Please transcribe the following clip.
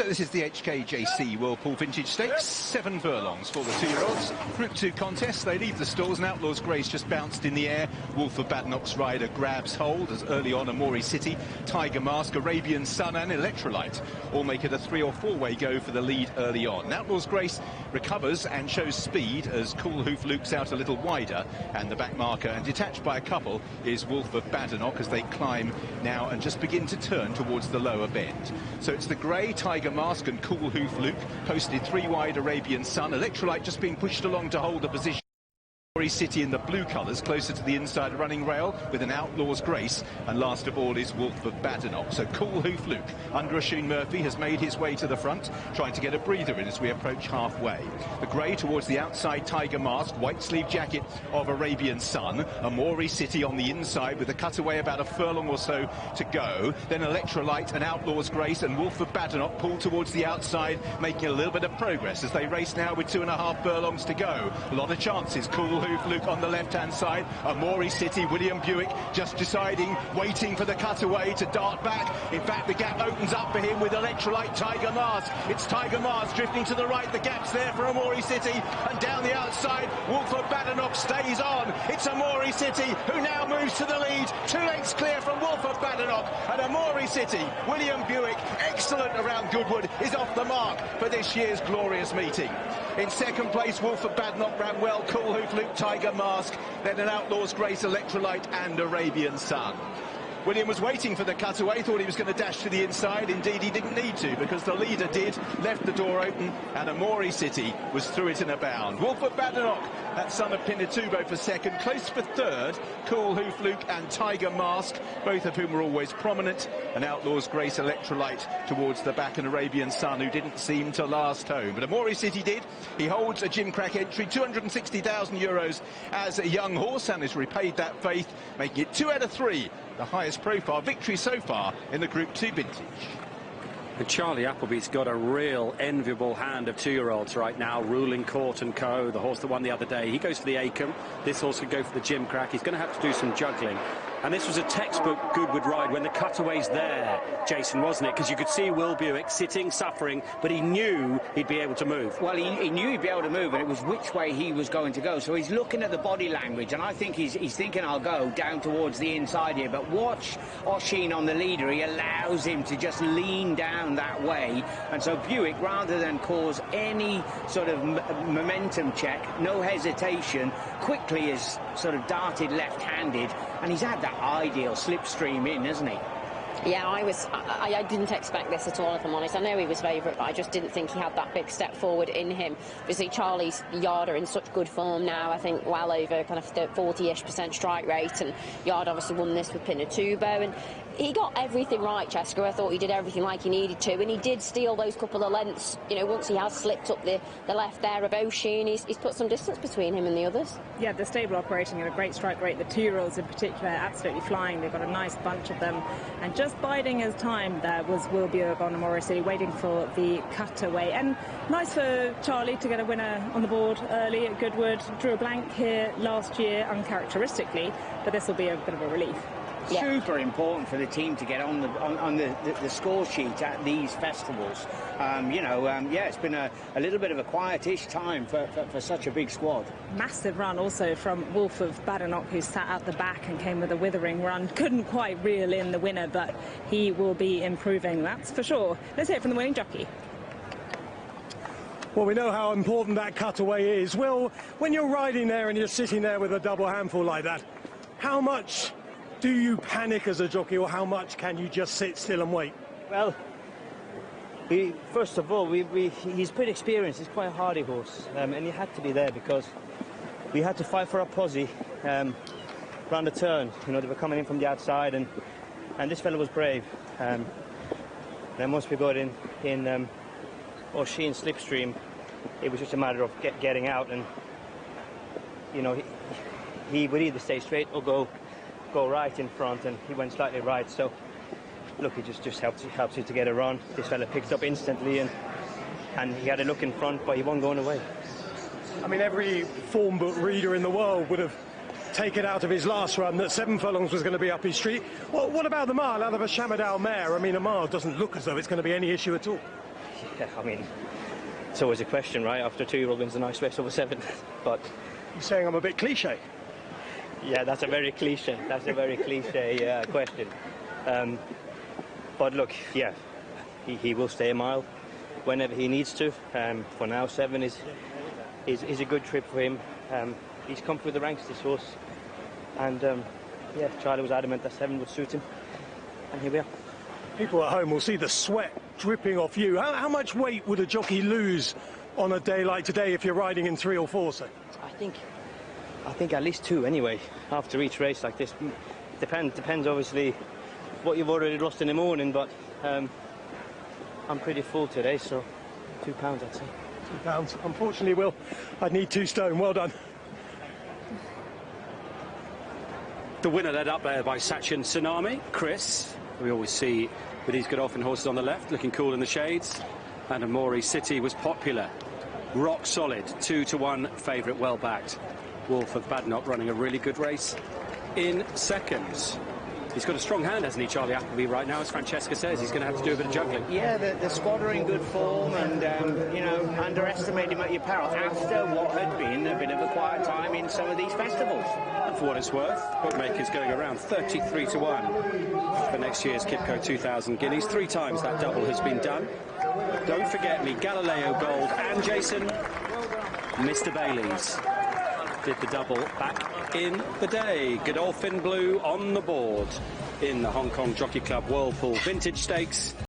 So this is the HKJC Whirlpool Vintage Stakes, 7 furlongs for the 2-year-olds. Group 2 contest, they leave the stalls and Outlaw's Grace just bounced in the air. Wolf of Badenoch's rider grabs hold as early on Aomori City, Tiger Mask, Arabian Sun and Electrolyte all make it a 3- or 4-way go for the lead early on. Outlaw's Grace recovers and shows speed as Cool Hoof loops out a little wider, and the back marker and detached by a couple is Wolf of Badenoch as they climb now and just begin to turn towards the lower bend. So it's the grey, Tiger Mask and Cool Hoof Luke, posted 3 wide Arabian Sun, Electrolyte just being pushed along to hold the position. City in the blue colours, closer to the inside running rail with an Outlaw's Grace, and last of all is Wolf of Badenoch. So Cool Hoof Luke, under Oisin Murphy, has made his way to the front, trying to get a breather in as we approach halfway. The grey towards the outside, Tiger Mask, white sleeve jacket of Arabian Sun, Aomori City on the inside with a cutaway about a furlong or so to go. Then Electrolyte and Outlaw's Grace and Wolf of Badenoch pulled towards the outside, making a little bit of progress as they race now with 2.5 furlongs to go. A lot of chances. Cool Hoof Luke on the left-hand side, Aomori City, William Buick just deciding, waiting for the cutaway to dart back. In fact, the gap opens up for him with Electrolyte, Tiger Mask. It's Tiger Mask drifting to the right, the gap's there for Aomori City, and down the outside, Wolf of Badenoch stays on. It's Aomori City who now moves to the lead, 2 lengths clear from Wolf of Badenoch, and Aomori City, William Buick, excellent around Goodwood, is off the mark for this year's glorious meeting. In second place, Wolf of Badenoch ran well, Cool Hoof Luke, Tiger Mask, then an Outlaw's Grace, Electrolyte and Arabian Sun. William was waiting for the cutaway, thought he was going to dash to the inside. Indeed, he didn't need to, because the leader did, left the door open, and Aomori City was through it in a bound. Wolf of Badenoch, that son of Pinatubo, for second. Close for third, Cool Hoof Luke and Tiger Mask, both of whom were always prominent. And Outlaw's Grace, Electrolyte towards the back, and Arabian Sun, who didn't seem to last home. But Aomori City did. He holds a Gimcrack entry, €260,000 as a young horse, and has repaid that faith, making it 2 out of 3. The highest profile victory so far in the Group 2 vintage. And Charlie Appleby's got a real enviable hand of 2-year-olds right now, ruling Court and Co., the horse that won the other day. He goes for the Acomb. This horse could go for the Gimcrack. He's going to have to do some juggling. And this was a textbook Goodwood ride when the cutaway's there, Jason, wasn't it? Because you could see Will Buick sitting, suffering, but he knew he'd be able to move. Well, he knew he'd be able to move, and it was which way he was going to go. So he's looking at the body language, and I think he's thinking, I'll go down towards the inside here. But watch Oisin on the leader. He allows him to just lean down that way. And so Buick, rather than cause any sort of momentum check, no hesitation, quickly is sort of darted left-handed, and he's had that ideal slipstream in, hasn't he? Yeah, I didn't expect this at all, if I'm honest. I know he was favourite, but I just didn't think he had that big step forward in him. Obviously, Charlie's Yard are in such good form now. I think well over kind of 40-ish% strike rate, and Yard obviously won this with Pinatubo, and he got everything right, Chesker. I thought he did everything like he needed to, and he did steal those couple of lengths. You know, once he has slipped up the left there of Oisin, he's put some distance between him and the others. Yeah, the stable operating at a great strike rate. The 2-year-olds in particular, absolutely flying. They've got a nice bunch of them, and just biding his time there was Will Buick on Aomori City, waiting for the cutaway. And nice for Charlie to get a winner on the board early at Goodwood. Drew a blank here last year, uncharacteristically, but this will be a bit of a relief. Yeah. Super important for the team to get on the score sheet at these festivals. Yeah, it's been a little bit of a quietish time for such a big squad. Massive run also from Wolf of Badenoch, who sat at the back and came with a withering run. Couldn't quite reel in the winner, but he will be improving, that's for sure. Let's hear it from the winning jockey. Well, we know how important that cutaway is. Well, when you're riding there and you're sitting there with a double handful like that, how much do you panic as a jockey, or how much can you just sit still and wait? Well, first of all, he's pretty experienced. He's quite a hardy horse, and he had to be there because we had to fight for our posse round the turn. You know, they were coming in from the outside, and this fellow was brave. Then once we got in Oisin's slipstream, it was just a matter of getting out, and you know, he would either stay straight or go right in front, and he went slightly right. So look, it just helps you to get a run. This fella picked up instantly, and he had a look in front, but he wasn't going away. I mean, every form book reader in the world would have taken out of his last run that 7 furlongs was going to be up his street. Well, what about the mile out of a Shamadal mare? I mean, a mile doesn't look as though it's going to be any issue at all. yeah, I mean, it's always a question, right? After a 2-year-old wins a nice race over 7. But You're saying I'm a bit cliche? yeah, that's a very cliche. That's a very cliche question. But look, yeah, he will stay a mile whenever he needs to. For now, 7 is a good trip for him. He's come through the ranks, this horse, and yeah, Charlie was adamant that 7 would suit him, and here we are. People at home will see the sweat dripping off you. How much weight would a jockey lose on a day like today if you're riding in 3 or 4, say? I think at least 2 anyway, after each race like this. Depends obviously what you've already lost in the morning, but I'm pretty full today, so 2 pounds I'd say. 2 pounds. Unfortunately, Will, I'd need 2 stone. Well done. The winner led up there by Sachin Tsunami. Chris, we always see with these Godolphin horses on the left, looking cool in the shades. And Aomori City was popular. Rock solid, 2-1 favourite, well backed. Wolf of Badenoch running a really good race in seconds. He's got a strong hand, hasn't he, Charlie Appleby, right now, as Francesca says. He's going to have to do a bit of juggling. Yeah, the squad are in good form, and, you know, underestimate him at your peril after what had been a bit of a quiet time in some of these festivals. And for what it's worth, bookmakers going around 33-1 for next year's Kipco 2000 Guineas. 3 times that double has been done. Don't forget me, Galileo Gold and Jason, Mr. Bailey's did the double back in the day. Godolphin Blue on the board in the Hong Kong Jockey Club Whirlpool Vintage Stakes.